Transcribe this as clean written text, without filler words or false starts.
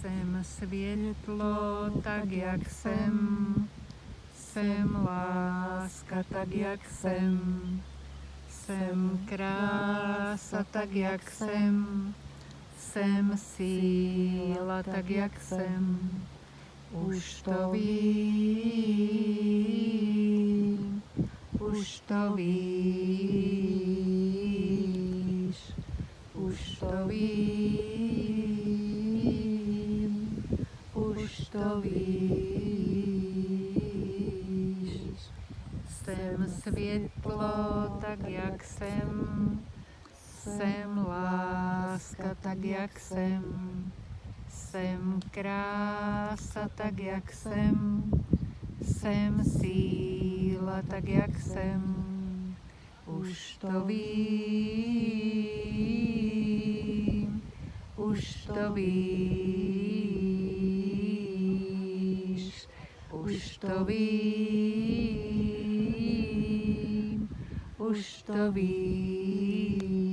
Jsem světlo, tak jak jsem láska, tak jak jsem krása, tak jak jsem síla, tak jak jsem. Už to vím, už to víš, už to vím, už to víš. Jsem světlo, tak jak jsem láska, tak jak jsem krása, tak jak jsem síla, tak jak jsem. Už to vím, už to víš, už to vím, už to víš.